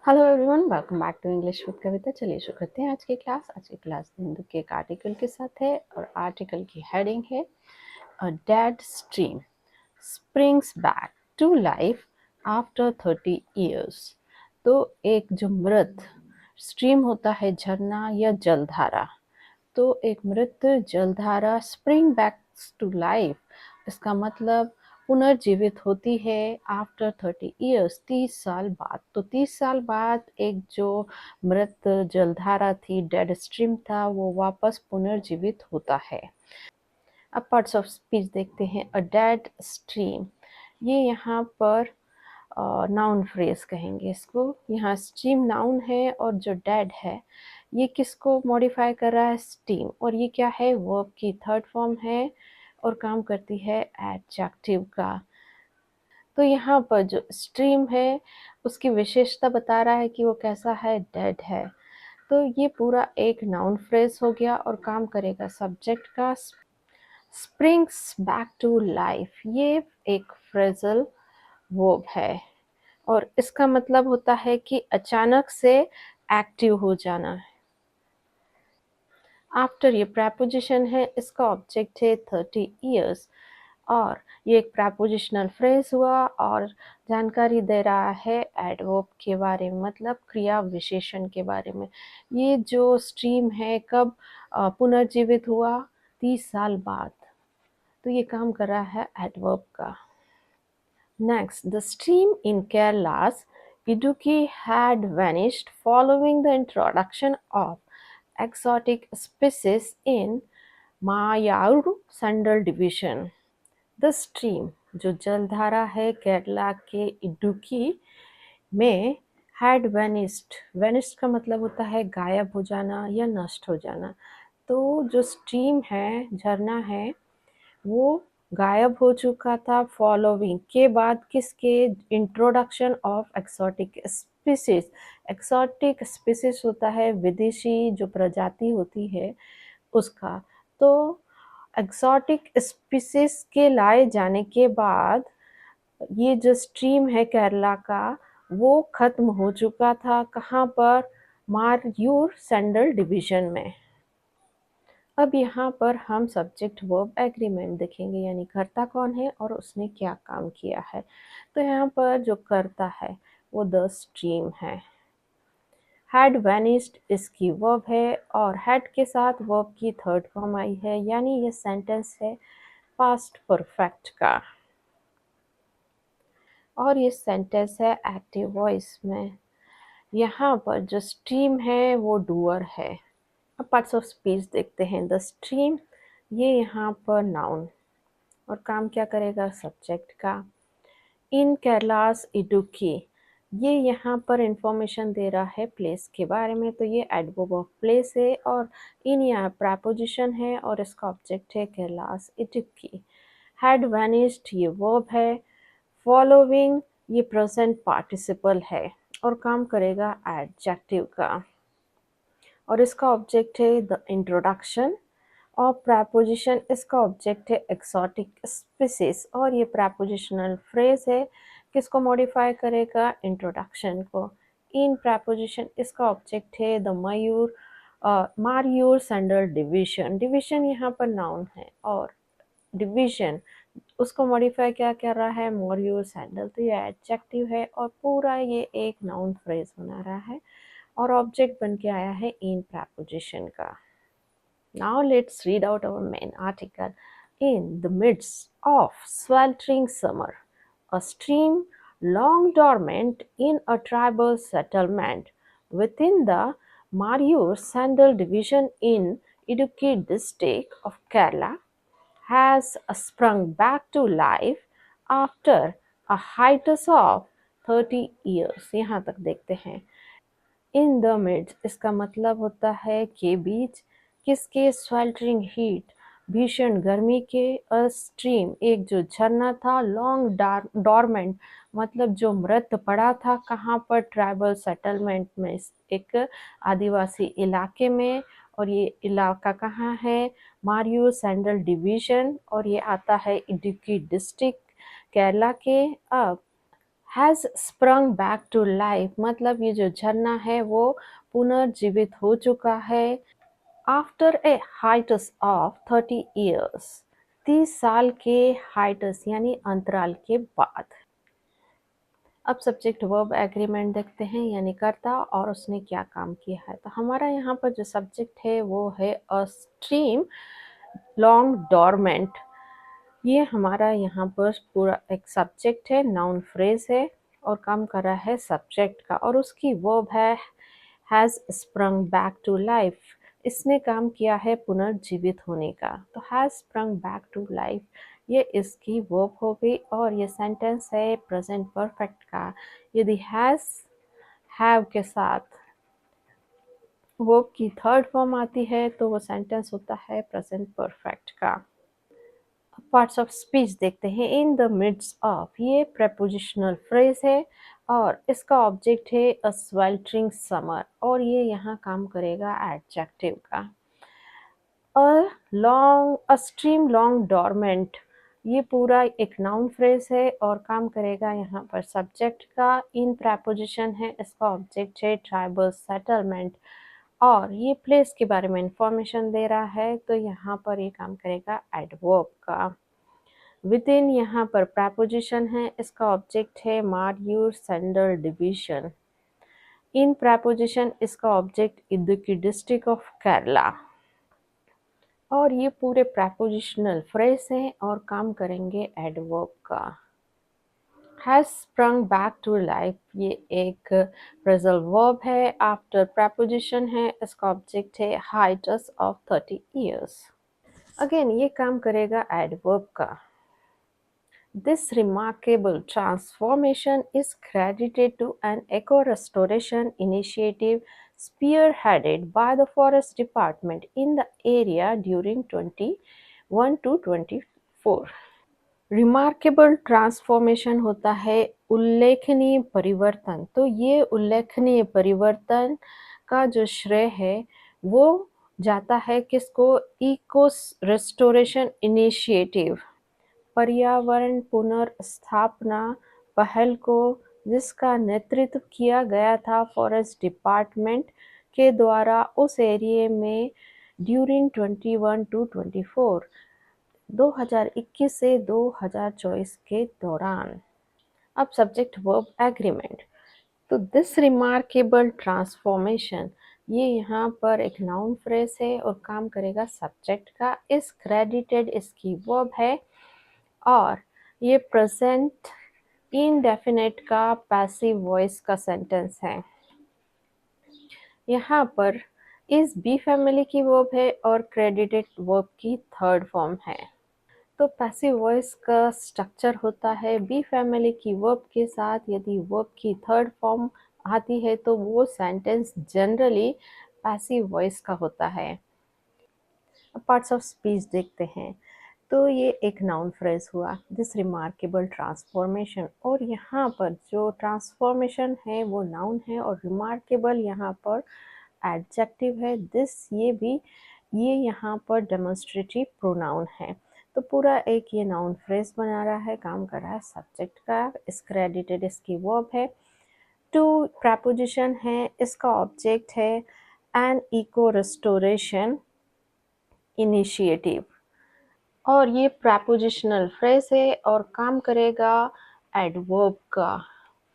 Hello everyone, welcome back to English with Kavita. चलिए शुरू करते हैं आज की क्लास। आज की क्लास हिंदू के एक आर्टिकल के साथ है और आर्टिकल की हेडिंग है a dead stream springs back to life after 30 years. तो एक जो मृत स्ट्रीम होता है, झरना या जलधारा, तो एक मृत जलधारा स्प्रिंग बैक टू लाइफ, इसका मतलब पुनर्जीवित होती है आफ्टर 30 इयर्स, 30 साल बाद। तो 30 साल बाद एक जो मृत जलधारा थी, डेड स्ट्रीम था, वो वापस पुनर्जीवित होता है। अब पार्ट्स ऑफ स्पीच देखते हैं। अ डेड स्ट्रीम, ये यहाँ पर नाउन फ्रेज कहेंगे इसको। यहाँ स्ट्रीम नाउन है और जो डेड है ये किसको मॉडिफाई कर रहा है? स्टीम। और ये क्या है? वर्ब की थर्ड फॉर्म है और काम करती है एडजेक्टिव का। तो यहाँ पर जो स्ट्रीम है उसकी विशेषता बता रहा है कि वो कैसा है? डेड है। तो ये पूरा एक नाउन फ्रेज हो गया और काम करेगा सब्जेक्ट का। स्प्रिंग्स बैक टू लाइफ, ये एक फ्रेजल वर्ब है और इसका मतलब होता है कि अचानक से एक्टिव हो जाना। आफ्टर ये प्रेपोजिशन है, इसका ऑब्जेक्ट है 30 इयर्स और ये एक प्रेपोजिशनल फ्रेज हुआ और जानकारी दे रहा है एडवर्ब के बारे में, मतलब क्रिया विशेषण के बारे में। ये जो स्ट्रीम है कब पुनर्जीवित हुआ? 30 साल बाद। तो ये काम कर रहा है एडवर्ब का। Next, the stream in Kerala's Idukki had vanished following the introduction of exotic species in Mayur Sandal division. The stream, जो जलधारा है केरला के इडुक्की में, had vanished. vanished का मतलब होता है गायब हो जाना या नष्ट हो जाना। तो जो स्ट्रीम है, झरना है, वो गायब हो चुका था फॉलोइंग के बाद किसके? Introduction of exotic species. Exotic species होता है विदेशी जो प्रजाति होती है उसका। तो एक्सोटिक स्पीसीज के लाए जाने के बाद ये जो स्ट्रीम है केरला का, वो खत्म हो चुका था। कहाँ पर? मारयूर सैंडल डिवीजन में। अब यहाँ पर हम सब्जेक्ट वर्ब एग्रीमेंट देखेंगे, यानी कर्ता कौन है और उसने क्या काम किया है। तो यहाँ पर जो कर्ता है वो द स्ट्रीम है। हैड वैनिस्ड इसकी वर्ब है और हैड के साथ वर्ब की थर्ड फॉर्म आई है, यानी ये सेंटेंस है पास्ट परफेक्ट का और ये सेंटेंस है एक्टिव वॉइस में। यहाँ पर जो स्ट्रीम है वो डूअर है। अब पार्ट्स ऑफ स्पीच देखते हैं। द स्ट्रीम, ये यहाँ पर नाउन और काम क्या करेगा? सब्जेक्ट का। इन केरलास इडुक्की, ये यहाँ पर इंफॉर्मेशन दे रहा है प्लेस के बारे में, तो ये एडवर्ब ऑफ प्लेस है और इन यहाँ प्रेपोजिशन है और इसका ऑब्जेक्ट है केरलास इडुक्की। हैड वैनिस्ड ये वर्ब है। फॉलोइंग ये प्रेजेंट पार्टिसिपल है और काम करेगा एडजेक्टिव का और इसका ऑब्जेक्ट है द इंट्रोडक्शन। और प्रेपोजिशन, इसका ऑब्जेक्ट है एक्सोटिक स्पीसीज और ये प्रेपोजिशनल फ्रेज है। किसको मॉडिफाई करेगा? इंट्रोडक्शन को। इन प्रेपोजिशन, इसका ऑब्जेक्ट है द मयूर मारयूर सैंडल डिवीजन। डिवीजन यहाँ पर नाउन है और डिवीजन उसको मॉडिफाई क्या कर रहा है? मयूर सैंडल। तो ये एडजेक्टिव है और पूरा ये एक नाउन फ्रेज बना रहा है और ऑब्जेक्ट बन के आया है इन प्रेपोजिशन का। Now let's read out our main article. In the midst of sweltering summer, a stream long dormant in a tribal settlement within the Mariyur Sandal division in Idukki district of Kerala has sprung back to life after a hiatus of 30 years. यहाँ तक देखते हैं। In the midst, इसका मतलब होता है के बीच। किसके? स्वेल्टरिंग हीट, भीषण गर्मी के। अ स्ट्रीम, एक जो झरना था। लॉन्ग डॉर्मेंट, मतलब जो मृत पड़ा था। कहाँ पर? ट्राइबल सेटलमेंट में, एक आदिवासी इलाके में। और ये इलाका कहाँ है? मारियो सैंडल डिवीजन और ये आता है इडुक्की डिस्ट्रिक्ट केरला के। अब has sprung back to life मतलब ये जो झरना है वो पुनर्जीवित हो चुका है after a hiatus of 30 years 30 साल के हाइटस यानी अंतराल के बाद। अब सब्जेक्ट वर्ब एग्रीमेंट देखते हैं यानी कर्ता और उसने क्या काम किया है। तो हमारा यहाँ पर जो सब्जेक्ट है वो है अ स्ट्रीम लॉन्ग डॉर्मेंट। ये हमारा यहाँ पर पूरा एक सब्जेक्ट है, नाउन फ्रेज है और काम कर रहा है सब्जेक्ट का और उसकी वर्ब है has sprung back to life. इसने काम किया है पुनर्जीवित होने का। तो has sprung back to life ये इसकी वर्ब हो गई और ये सेंटेंस है प्रेजेंट परफेक्ट का। यदि हैज़ हैव के साथ वर्ब की थर्ड फॉर्म आती है तो वो सेंटेंस होता है प्रेजेंट परफेक्ट का। पार्ट्स ऑफ स्पीच देखते हैं। इन द मिड्स ऑफ ये प्रेपोजिशनल फ्रेज है और इसका ऑब्जेक्ट है अ स्वेल्टरिंग समर और ये यहाँ काम करेगा एडजेक्टिव का। अ स्ट्रीम लॉन्ग डॉर्मेंट ये पूरा एक नाउन फ्रेज है और काम करेगा यहाँ पर सब्जेक्ट का। इन प्रेपोजिशन है, इसका ऑब्जेक्ट है ट्राइबल सेटलमेंट और ये प्लेस के बारे में इंफॉर्मेशन दे रहा है तो यहाँ पर ये काम करेगा एडवर्ब का। विदिन यहाँ पर प्रेपोजिशन है, इसका ऑब्जेक्ट है मार्यूर सेंडर डिवीजन। इन प्रेपोजिशन इसका object Idukki district of Kerala और ये पूरे प्रेपोजिशनल फ्रेज हैं और काम करेंगे एडवर्ब का। Has sprung back to life ये एक फ्रेजल वर्ब है, आफ्टर प्रेपोजिशन है, इसका ऑब्जेक्ट है हाइटस ऑफ 30 years। अगेन ये काम करेगा एडवर्ब का। This remarkable transformation is credited to an eco-restoration initiative spearheaded by the Forest Department in the area during 21 to 24। Remarkable transformation होता है उल्लेखनीय परिवर्तन। तो ये उल्लेखनीय परिवर्तन का जो श्रेय है वो जाता है किसको? इको रेस्टोरेशन इनिशिएटिव पर्यावरण पुनर्स्थापना पहल को, जिसका नेतृत्व किया गया था फॉरेस्ट डिपार्टमेंट के द्वारा उस एरिया में ड्यूरिंग 21 टू 24 2021 से 2024 के दौरान। अब सब्जेक्ट वर्ब एग्रीमेंट। तो दिस रिमार्केबल ट्रांसफॉर्मेशन ये यहाँ पर एक नाउन फ्रेज है और काम करेगा सब्जेक्ट का। इस क्रेडिटेड इसकी वर्ब है और ये प्रेजेंट इनडेफिनेट का पैसिव वॉइस का सेंटेंस है। यहाँ पर इस बी फैमिली की वर्ब है और क्रेडिटेड वर्ब की थर्ड फॉर्म है। तो पैसिव वॉइस का स्ट्रक्चर होता है बी फैमिली की वर्ब के साथ यदि वर्ब की थर्ड फॉर्म आती है तो वो सेंटेंस जनरली पैसिव वॉइस का होता है। पार्ट्स ऑफ स्पीच देखते हैं। तो ये एक नाउन फ्रेज हुआ दिस रिमार्केबल ट्रांसफॉर्मेशन और यहाँ पर जो ट्रांसफॉर्मेशन है वो नाउन है और रिमार्केबल यहाँ पर एडजेक्टिव है। दिस ये यहाँ पर डेमोन्स्ट्रेटिव प्रोनाउन है। तो पूरा एक ये नाउन फ्रेज बना रहा है, काम कर रहा है सब्जेक्ट का। इस क्रेडिटेड इसकी वर्ब है। टू प्रेपोजिशन है, इसका ऑब्जेक्ट है एन इको रेस्टोरेशन इनिशिएटिव और ये प्रेपोजिशनल फ्रेज है और काम करेगा एडवर्ब का।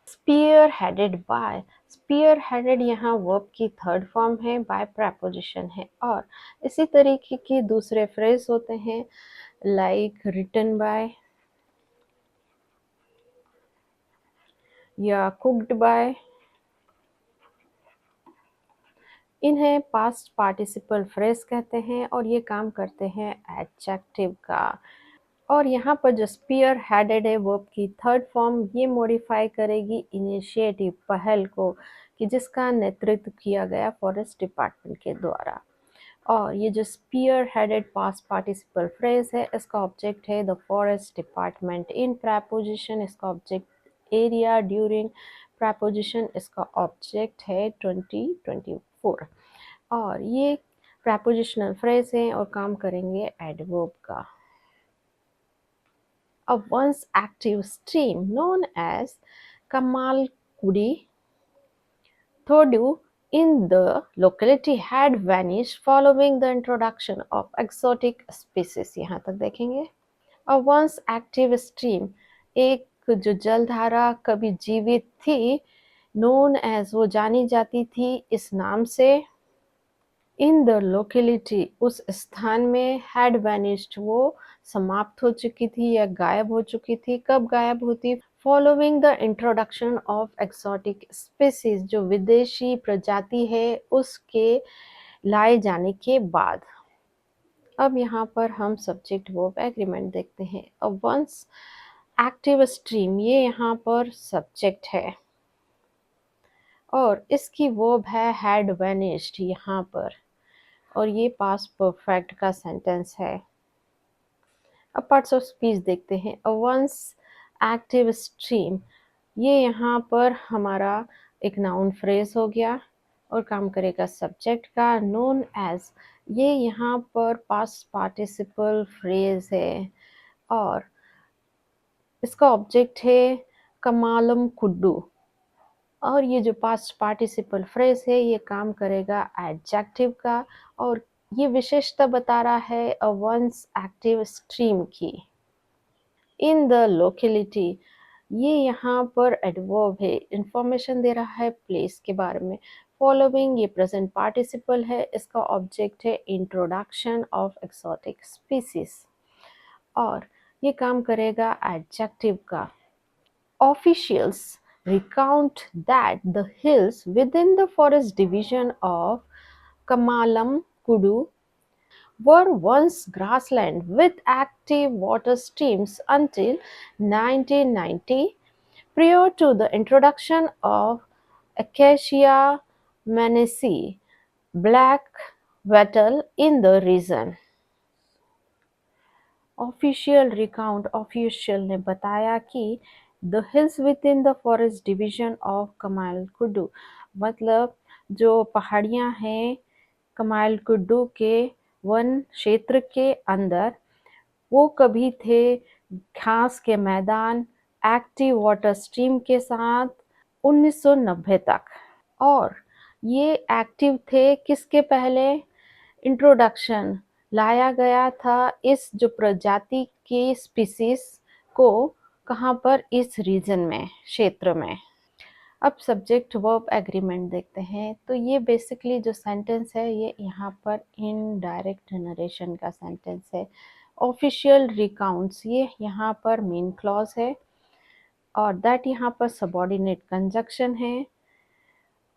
Spearheaded by, spearheaded यहाँ वर्ब की थर्ड फॉर्म है, बाय प्रेपोजिशन है और इसी तरीके के दूसरे फ्रेज होते हैं लाइक रिटन बाय या कुक्ड बाय। इन्हें पास्ट पार्टिसिपल फ्रेज कहते हैं और ये काम करते हैं एडजेक्टिव का। और यहाँ पर जो स्पीयर हेडेड है वर्ब की थर्ड फॉर्म ये मॉडिफाई करेगी इनिशिएटिव पहल को कि जिसका नेतृत्व किया गया फॉरेस्ट डिपार्टमेंट के द्वारा। और ये जो spearheaded past participle phrase है इसका ऑब्जेक्ट है the forest department. In preposition इसका ऑब्जेक्ट एरिया। ड्यूरिंग प्रेपोजिशन इसका ऑब्जेक्ट है 2024 और ये प्रेपोजिशनल फ्रेज है और काम करेंगे एडवर्ब का। A once active stream known as Kamalkudi Thodu in the locality had vanished following the introduction of exotic species. यहाँ तक देखेंगे. A once active stream, एक जो जलधारा कभी जीवित थी, known as वो जानी जाती थी इस नाम से. In the locality उस स्थान में, had vanished वो समाप्त हो चुकी थी या गायब हो चुकी थी. कब गायब होती? Following the introduction of exotic species, जो विदेशी प्रजाति है उसके लाए जाने के बाद. अब यहाँ पर हम सब्जेक्ट वर्ब एग्रीमेंट देखते हैं. अ वंस एक्टिव स्ट्रीम, ये यहाँ पर सब्जेक्ट है और इसकी वर्ब है हैड वैनिश्ड यहाँ पर, और ये पास्ट परफेक्ट का सेंटेंस है. अब पार्ट्स ऑफ स्पीच देखते हैं. अ वंस एक्टिव स्ट्रीम, ये यहाँ पर हमारा एक नाउन फ्रेज हो गया और काम करेगा सब्जेक्ट का. नोन एज, ये यहाँ पर पास्ट पार्टिसिपल फ्रेज है और इसका ऑब्जेक्ट है कमालम कुड्डू, और ये जो पास्ट पार्टिसिपल फ्रेज है ये काम करेगा एडजेक्टिव का और ये विशेषता बता रहा है अ वंस एक्टिव स्ट्रीम की. इन द लोकेलिटी, ये यहाँ पर एडवर्ब है, इंफॉर्मेशन दे रहा है प्लेस के बारे में. फॉलोइंग, ये प्रेजेंट पार्टिसिपल है, इसका ऑब्जेक्ट है इंट्रोडक्शन ऑफ एक्सोटिक स्पीसीज और ये काम करेगा एडजेक्टिव का. Officials recount that the hills within the forest division of Kamalam Kudu were once grassland with active water streams until 1990, prior to the introduction of Acacia menacea black wattle in the region. Official recount, official ने बताया कि the hills with in the forest division of कमाल कुड्डू, मतलब जो पहाड़ियाँ हैं कमाल कुड्डू के वन क्षेत्र के अंदर, वो कभी थे घास के मैदान एक्टिव वाटर स्ट्रीम के साथ 1990 तक. और ये एक्टिव थे किसके पहले? इंट्रोडक्शन लाया गया था इस जो प्रजाति की स्पीसीज को, कहाँ पर? इस रीजन में, क्षेत्र में. अब सब्जेक्ट वर्ब एग्रीमेंट देखते हैं. तो ये बेसिकली जो सेंटेंस है ये यहाँ पर इनडायरेक्ट नरेशन का सेंटेंस है. ऑफिशियल रिकाउंट्स, ये यहाँ पर मेन क्लॉज है और दैट यहाँ पर सबऑर्डिनेट कंजक्शन है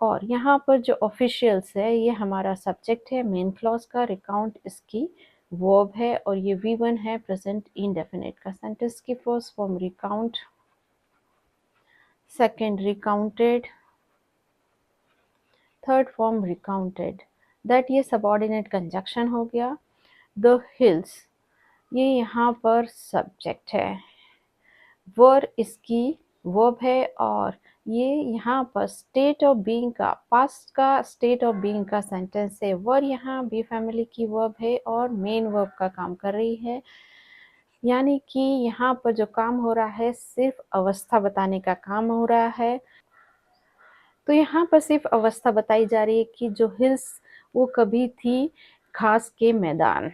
और यहाँ पर जो ऑफिशियल्स है ये हमारा सब्जेक्ट है मेन क्लॉज का. रिकाउंट इसकी वर्ब है और ये V1 है प्रेजेंट इंडेफिनिट का. सेंटेंस की first form recount, second recounted, third form recounted, that ये सबऑर्डिनेट कंजक्शन हो गया. द हिल्स, ये यहाँ पर सब्जेक्ट है. वर इसकी वर्ब है और ये यहाँ पर स्टेट ऑफ बीइंग का, पास्ट का स्टेट ऑफ बीइंग का सेंटेंस है. वर यहाँ बी फैमिली की वर्ब है और मेन वर्ब का काम कर रही है, यानी कि यहाँ पर जो काम हो रहा है सिर्फ अवस्था बताने का काम हो रहा है. तो यहाँ पर सिर्फ अवस्था बताई जा रही है कि जो हिल्स वो कभी थी घास के मैदान.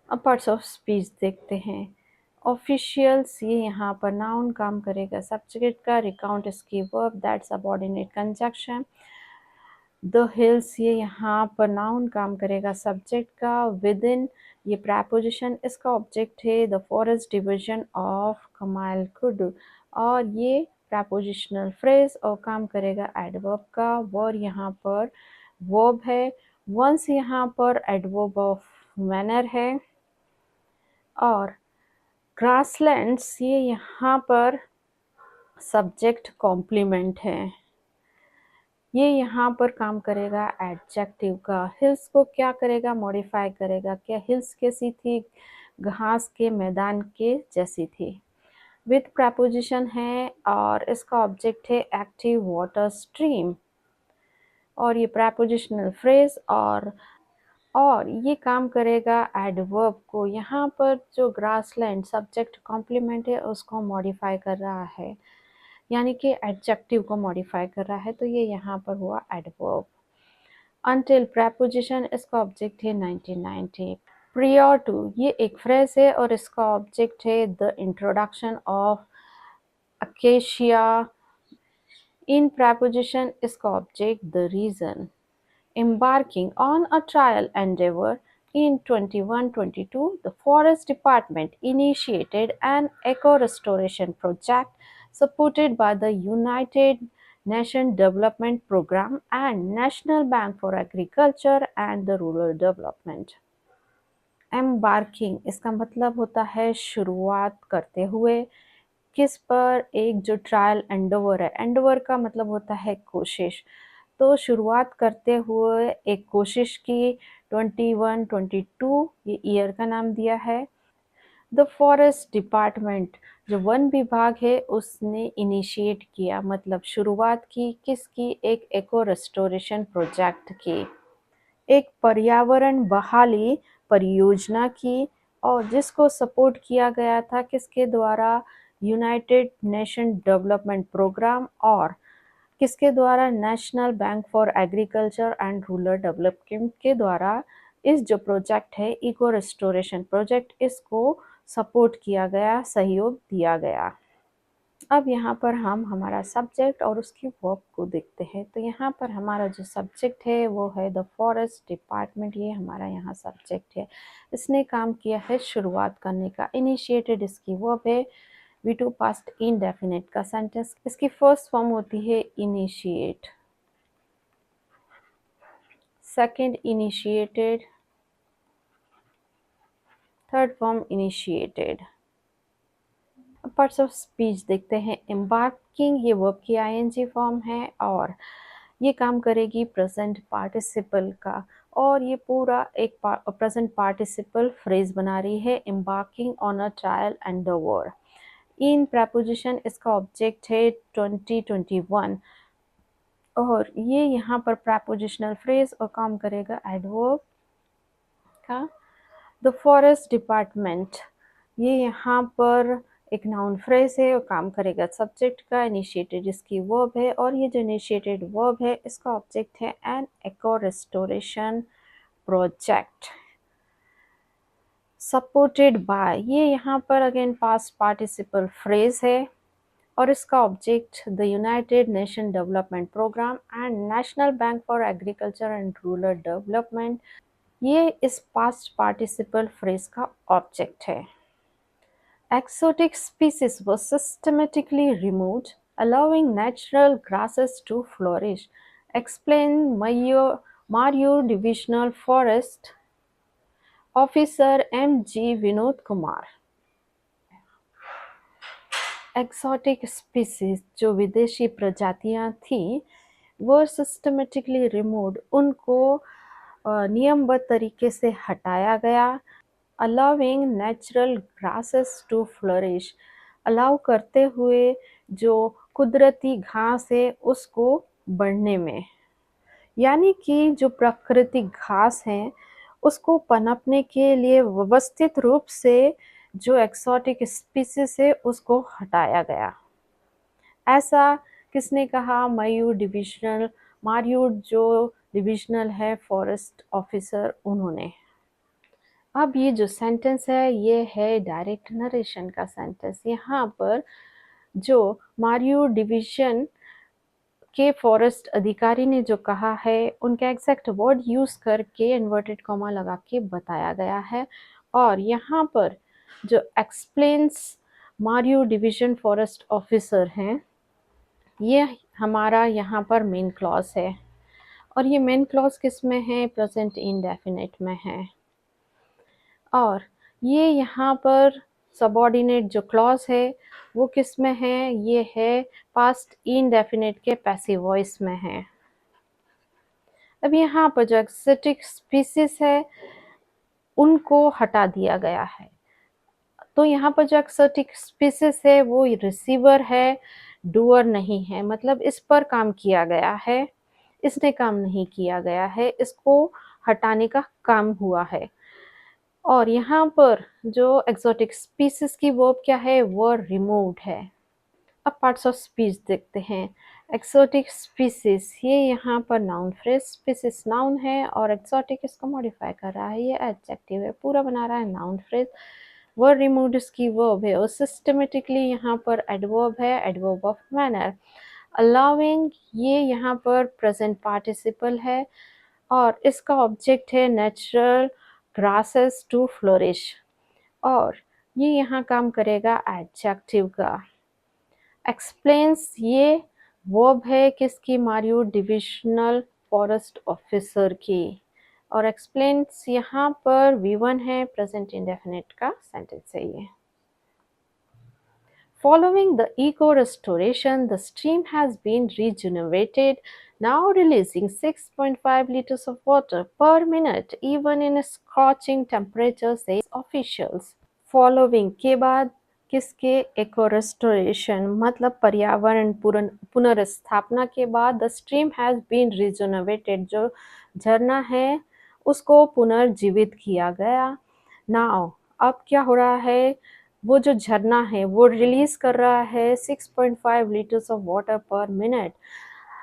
अब पार्ट्स ऑफ स्पीच देखते हैं. ऑफिशियल्स, ये यहाँ पर नाउन काम करेगा सब्जेक्ट का. रिकाउंट इसकी verb, that subordinate conjunction. The hills, ये यहाँ पर नाउन काम करेगा सब्जेक्ट का. विद इन, ये प्रैपोजिशन, इसका ऑब्जेक्ट है द फॉरेस्ट डिवीजन ऑफ कमाल कुड्डू और ये प्रैपोजिशनल फ्रेज और काम करेगा एडवर्ब का. वर यहाँ पर वर्ब है. वंस यहाँ पर एडवर्ब ऑफ मैनर है और ग्रासलैंड्स, ये यहाँ पर सब्जेक्ट कॉम्प्लीमेंट है. ये यहाँ पर काम करेगा एडजेक्टिव का. हिल्स को क्या करेगा? मॉडिफाई करेगा. क्या हिल्स कैसी थी? घास के मैदान के जैसी थी. विथ प्रपोजिशन है और इसका ऑब्जेक्ट है एक्टिव वाटर स्ट्रीम और ये प्रपोजिशनल फ्रेज और ये काम करेगा एडवर्ब को. यहाँ पर जो ग्रासलैंड सब्जेक्ट कॉम्प्लीमेंट है उसको मॉडिफाई कर रहा है. यानी कि एडजेक्टिव को मॉडिफाई कर रहा है, तो ये यहाँ पर हुआ एडवर्ब। अनटिल प्रेपोजिशन, इसका ऑब्जेक्ट है 1990। प्रियर टू, ये एक फ्रेज है और इसका ऑब्जेक्ट है the introduction of acacia. In preposition, इसका object the region. Embarking on a trial endeavor in 21-22, the Forest Department initiated an eco-restoration project supported by the United Nations Development Programme and National Bank for Agriculture and the Rural Development. Embarking, इसका मतलब होता है शुरुआत करते हुए। किस पर? एक जो ट्रायल एंडेवर है, एंडेवर का मतलब होता है कोशिश। तो शुरुआत करते हुए एक कोशिश की। 21-22 ये ईयर का नाम दिया है। द फॉरेस्ट डिपार्टमेंट, जो वन विभाग है, उसने इनिशिएट किया, मतलब शुरुआत की। किसकी? एक इको रेस्टोरेशन प्रोजेक्ट की, एक पर्यावरण बहाली परियोजना की, और जिसको सपोर्ट किया गया था किसके द्वारा? यूनाइटेड नेशन डेवलपमेंट प्रोग्राम और किसके द्वारा? National Bank for Agriculture and Rural development के द्वारा। इस जो प्रोजेक्ट है इको रेस्टोरेशन प्रोजेक्ट, इसको सपोर्ट किया गया, सहयोग दिया गया। अब यहाँ पर हम हमारा सब्जेक्ट और उसकी वर्ब को देखते हैं। तो यहाँ पर हमारा जो सब्जेक्ट है वो है द फॉरेस्ट डिपार्टमेंट, ये हमारा यहाँ सब्जेक्ट है। इसने काम किया है शुरुआत करने का। इनिशिएटेड इसकी वर्ब है। V2 पास्ट इंडेफिनिट का सेंटेंस, इसकी फर्स्ट फॉर्म होती है initiate, second initiated, third form initiated. Parts of speech देखते हैं। एम्बार्किंग, ये वर्ब की आईएनजी फॉर्म है और ये काम करेगी प्रेजेंट पार्टिसिपल का, और ये पूरा एक प्रेजेंट पार्टिसिपल फ्रेज बना रही है। Embarking on a trial Endeavour. In preposition, इसका ऑब्जेक्ट है 2021 और ये यहाँ पर प्रेपोजिशनल फ्रेज और काम करेगा एडवर्ब का। द फॉरेस्ट डिपार्टमेंट, ये यहाँ पर एक नाउन फ्रेज है और काम करेगा सब्जेक्ट का। इनिशिएटेड इसकी वर्ब है और ये जो इनिशिएटेड वर्ब है इसका ऑब्जेक्ट है an eco restoration project supported by. ये यहाँ पर अगेन पास्ट पार्टिसिपल फ्रेज है और इसका object the United Nation Development Programme and National Bank for Agriculture and Rural Development. ये इस पास्ट पार्टिसिपल फ्रेज का ऑब्जेक्ट है। Exotic species were systematically removed, allowing natural grasses to flourish. Explain Mayur Divisional Forest Officer M.G. Vinod Kumar. Exotic species, जो विदेशी प्रजातियां थी, वो systematically removed, उनको नियमबद्ध तरीके से हटाया गया। Allowing natural grasses to flourish, allow करते हुए जो कुदरती घास है उसको बढ़ने में, यानी कि जो प्राकृतिक घास है उसको पनपने के लिए व्यवस्थित रूप से जो एक्सोटिक स्पीसीज है उसको हटाया गया। ऐसा किसने कहा? मार्यूर जो डिविजनल है फॉरेस्ट ऑफिसर, उन्होंने। अब ये जो सेंटेंस है ये है डायरेक्ट नरेशन का सेंटेंस। यहाँ पर जो मार्यूर डिवीजन के फॉरेस्ट अधिकारी ने जो कहा है उनका एग्जैक्ट वर्ड यूज करके इन्वर्टेड कॉमा लगा के बताया गया है। और यहाँ पर जो एक्सप्लेन्स मार्यूर डिवीजन फॉरेस्ट ऑफिसर हैं, ये हमारा यहाँ पर मेन क्लॉज है और ये मेन क्लॉज किस में है? प्रेजेंट इंडेफिनिट में है। और ये यहाँ पर सबऑर्डिनेट जो क्लॉज है वो किस में है? ये है पास्ट इंडेफिनिट के पैसिव वॉइस में है। अब यहाँ पर जो एक्सोटिक स्पीसीज है उनको हटा दिया गया है। तो यहाँ पर जो एक्सोटिक स्पीसीज है वो रिसीवर है, डूअर नहीं है। मतलब इस पर काम किया गया है, इसने काम नहीं किया गया है, इसको हटाने का काम हुआ है। और यहाँ पर जो एक्सोटिक स्पीसीज की वर्ब क्या है? वो रिमूव्ड है। अब पार्ट्स ऑफ स्पीच देखते हैं। एक्सोटिक स्पीसीज, ये यहाँ पर नाउन फ्रेज, स्पीसीज नाउन है और एक्सोटिक इसको मॉडिफाई कर रहा है, ये एडजेक्टिव है, पूरा बना रहा है नाउन फ्रेज। वर्ड रिमूव्ड इसकी वर्ब है और सिस्टमेटिकली यहाँ पर एडवर्ब है, एडवर्ब ऑफ मैनर। अलाउिंग, ये यहाँ पर प्रेजेंट पार्टिसिपल है और इसका ऑब्जेक्ट है नेचुरल ग्रासेस टू फ्लोरिश, और ये यहाँ काम करेगा एडजेक्टिव का। एक्सप्लेन्स, ये वर्ब है किसकी, मारियो डिविजनल फॉरेस्ट ऑफिसर की, और एक्सप्लेन्स यहाँ पर V1 है, प्रेजेंट इंडेफिनिट का सेंटेंस है ये। Following the eco-restoration, the stream has been regenerated, now releasing 6.5 liters of water per minute, even in scorching temperatures, say officials. Following के बाद किसके, eco restoration मतलब पर्यावरण पुनर्स्थापना के बाद the stream has been regenerated, जो झरना है उसको पुनर्जीवित किया गया। Now अब क्या हो रहा है, वो जो झरना है वो रिलीज कर रहा है 6.5 लीटर्स ऑफ वाटर पर मिनट,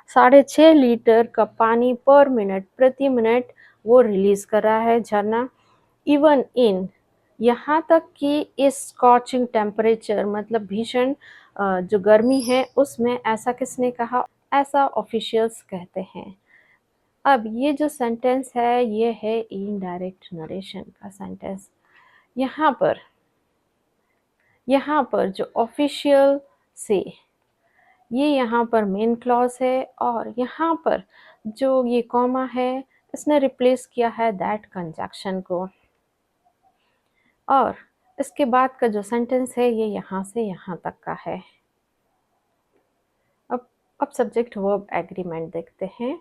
6.5 लीटर का पानी पर मिनट, प्रति मिनट वो रिलीज कर रहा है झरना। इवन इन, यहाँ तक कि इस स्कॉचिंग टेम्परेचर मतलब भीषण जो गर्मी है उसमें, ऐसा किसने कहा, ऐसा ऑफिशियल्स कहते हैं। अब ये जो सेंटेंस है ये है इनडायरेक्ट नरेशन का सेंटेंस। यहाँ पर जो ऑफिशियल से, ये यहाँ पर मेन क्लॉज है और यहाँ पर जो ये कॉमा है इसने रिप्लेस किया है दैट कंजक्शन को, और इसके बाद का जो सेंटेंस है ये यहाँ से यहाँ तक का है। अब सब्जेक्ट वर्ब एग्रीमेंट देखते हैं।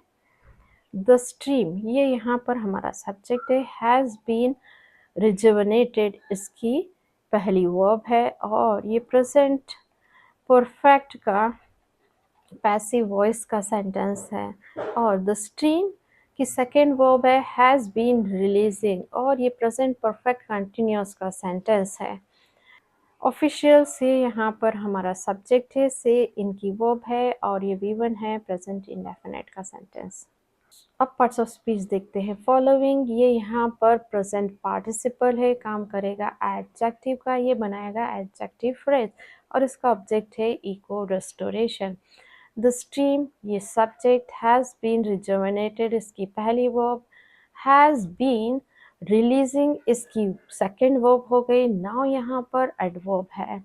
द स्ट्रीम, ये यहाँ पर हमारा सब्जेक्ट है, हैज़ बीन रिजुवनेटेड इसकी पहली वर्ब है और ये प्रेजेंट परफेक्ट का पैसिव वॉइस का सेंटेंस है, और द स्ट्रीम की सेकेंड वर्ब है हैज़ बीन रिलीजिंग और ये प्रेजेंट परफेक्ट कंटिन्यूस का सेंटेंस है। ऑफिशियल से यहाँ पर हमारा सब्जेक्ट है, से इनकी वर्ब है और ये V1 है, प्रेजेंट इंडेफिनिट का सेंटेंस। अब पार्ट्स ऑफ स्पीच देखते हैं। फॉलोइंग, ये यहाँ पर प्रेजेंट पार्टिसिपल है, काम करेगा एडजेक्टिव का, ये बनाएगा एडजेक्टिव फ्रेज और इसका ऑब्जेक्ट है इको रेस्टोरेशन। द स्ट्रीम, ये सब्जेक्ट, हैज़ बीन रिजुवनेटेड इसकी पहली वर्ब, हैज़ बीन रिलीजिंग इसकी सेकेंड वर्ब हो गई। नाउ यहाँ पर एडवर्ब है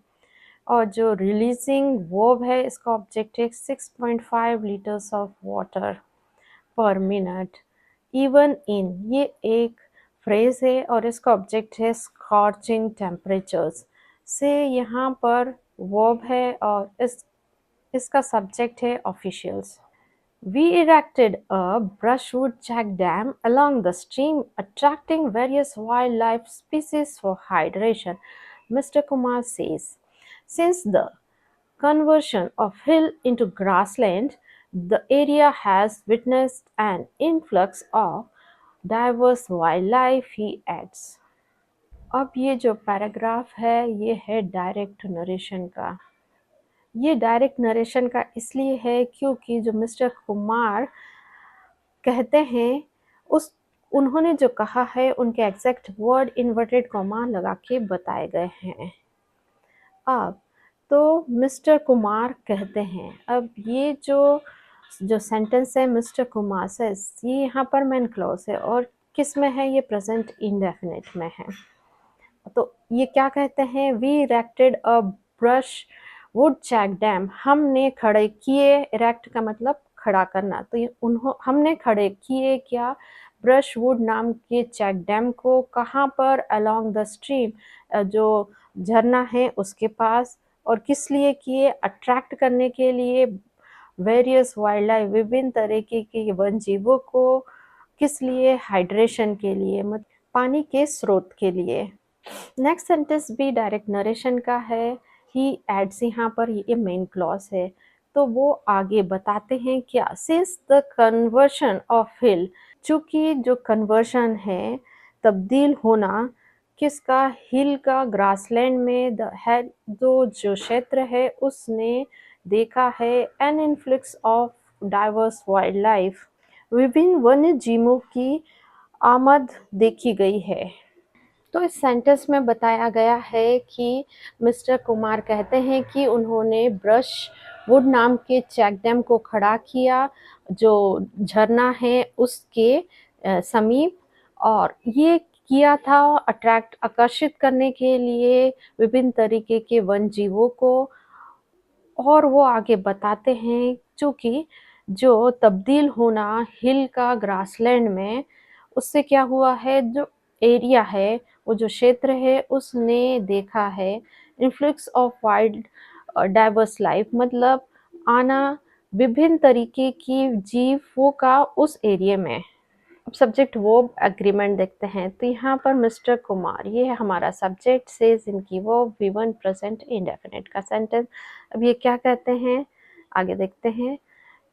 और जो रिलीजिंग वर्ब है इसका ऑब्जेक्ट है 6.5 लीटर्स ऑफ वाटर पर मिनट। इवन इन, ये एक फ्रेज है और इसका ऑब्जेक्ट है स्कॉचिंग टेम्परेचर्स, से यहाँ पर वर्ब है और इसका सब्जेक्ट है officials. We erected a brushwood check dam along the stream, attracting various wildlife species for hydration, Mr. Kumar says. Since the conversion of hill into grassland, the area has witnessed an influx of diverse wildlife, he adds. अब ये जो paragraph है ये है direct narration का। ये direct narration का इसलिए है क्योंकि जो मिस्टर कुमार कहते हैं उन्होंने जो कहा है उनके एग्जैक्ट वर्ड इन्वर्टेड कॉमा लगा के बताए गए हैं। अब तो मिस्टर कुमार कहते हैं, अब ये जो सेंटेंस है मिस्टर कुमार से, ये यहाँ पर मेन क्लॉज है और किस में है, ये प्रेजेंट इंडेफिनिट में है। तो ये क्या कहते हैं, we erected a brushwood check dam, हमने खड़े किए, इरेक्ट का मतलब खड़ा करना, तो ये हमने खड़े किए क्या, ब्रश वुड नाम के चेक डैम को, कहाँ पर, अलोंग द स्ट्रीम, जो झरना है उसके पास, और किस लिए किए, अट्रैक्ट करने के लिए वेरियस वाइल्ड लाइफ, विभिन्न तरीके के वन जीवों को, किस लिए, हाइड्रेशन के लिए, मतलब पानी के स्रोत के लिए। नेक्स्ट सेंटेंस भी डायरेक्ट नरेशन का है, ही एड्स, यहाँ पर ये मेन क्लॉज है तो वो आगे बताते हैं क्या, सिंस द कन्वर्शन ऑफ हिल, चूँकि जो कन्वर्शन है तब्दील होना किसका, हिल का ग्रासलैंड में, जो क्षेत्र है उसने देखा है an influx of diverse wildlife, विभिन्न वन्य जीवों की आमद देखी गई है। तो इस सेंटेंस में बताया गया है कि मिस्टर कुमार कहते हैं कि उन्होंने ब्रश वुड नाम के चेक डैम को खड़ा किया, जो झरना है उसके समीप, और ये किया था अट्रैक्ट आकर्षित करने के लिए विभिन्न तरीके के वन जीवों को। और वो आगे बताते हैं चूँकि जो तब्दील होना हिल का ग्रासलैंड में, उससे क्या हुआ है, जो एरिया है, वो जो क्षेत्र है उसने देखा है इन्फ्लुक्स ऑफ वाइल्ड डाइवर्स लाइफ, मतलब आना विभिन्न तरीके की जीवों का उस एरिया में। अब सब्जेक्ट वर्ब एग्रीमेंट देखते हैं, तो यहाँ पर मिस्टर कुमार, ये है हमारा सब्जेक्ट, सेज इनकी वर्ब V1 प्रेजेंट इंडेफिनिट का सेंटेंस। अब ये क्या कहते हैं आगे देखते हैं।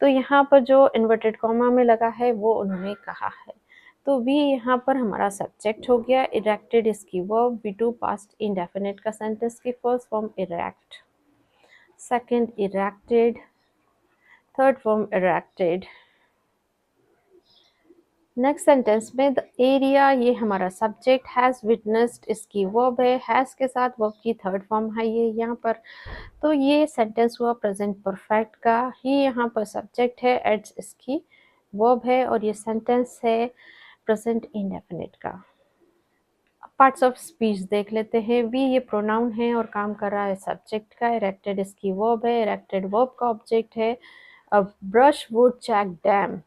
तो यहाँ पर जो इन्वर्टेड कॉमा में लगा है वो उन्होंने कहा है। तो वी यहाँ पर हमारा सब्जेक्ट हो गया, इरेक्टेड इसकी वर्ब, V2 पास्ट इंडेफिनिट का सेंटेंस की first form erect, second erected, third form erected. Next sentence में द एरिया, ये हमारा सब्जेक्ट, हैज़ विटनेस्ड इसकी वर्ब है, हैज़ के साथ वर्ब की थर्ड फॉर्म है ये यहाँ पर। तो ये सेंटेंस हुआ प्रेजेंट परफेक्ट का, ही यहाँ पर सब्जेक्ट है, एड्स इसकी वर्ब है, और ये सेंटेंस है प्रेजेंट इंडेफिनिट का। पार्ट्स ऑफ स्पीच देख लेते हैं। वी ये प्रोनाउन है और काम कर रहा है सब्जेक्ट का, इरेक्टेड इसकी वर्ब है, इरेक्टेड वर्ब का ऑब्जेक्ट है। अब brushwood check dam,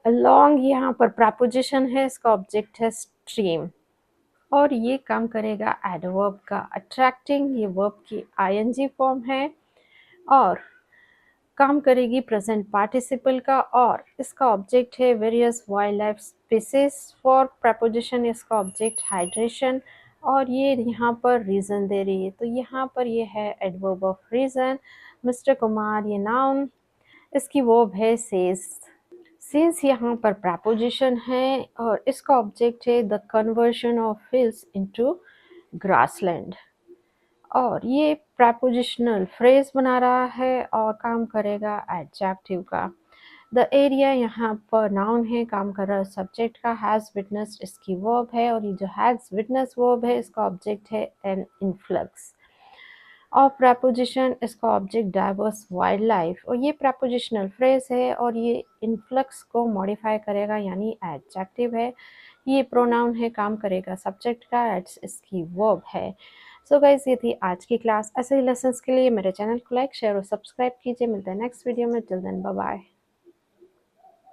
along यहाँ पर प्रपोजिशन है, इसका ऑब्जेक्ट है स्ट्रीम, और ये काम करेगा एडवर्ब का। अट्रैक्टिंग ये वर्ब की आईएनजी फॉर्म है, और काम करेगी प्रेजेंट पार्टिसिपल का, और इसका ऑब्जेक्ट है various wild life species. For preposition इसका ऑब्जेक्ट हाइड्रेशन, और ये यहाँ पर रीज़न दे रही है, तो यहाँ पर ये है adverb of reason. Mister Kumar ये नाउन, इसकी वर्ब है सेज। सिंस यहाँ पर प्रपोजिशन है और इसका ऑब्जेक्ट है the conversion of hills into grassland, और ये प्रपोजिशनल फ्रेज बना रहा है और काम करेगा एडजेक्टिव का। द एरिया यहाँ पर नाउन है, काम कर रहा है सब्जेक्ट का। हैज़ विटनेस्ड इसकी वर्ब है, और ये जो हैज़ विटनेस वर्ब है इसका ऑब्जेक्ट है एन इन्फ्लक्स और प्रपोजिशन, इसका ऑब्जेक्ट डाइवर्स वाइल्ड लाइफ, और ये प्रपोजिशनल फ्रेज है और ये इन्फ्लक्स को मॉडिफाई करेगा यानी एडजेक्टिव है। ये प्रोनाउन है, काम करेगा सब्जेक्ट का, एड्स इसकी वर्ब है। सो गाइज ये थी आज की क्लास। ऐसे ही लेसन्स के लिए मेरे चैनल को लाइक शेयर और सब्सक्राइब कीजिए। मिलते हैं नेक्स्ट वीडियो में, टिल देन बाय बाय।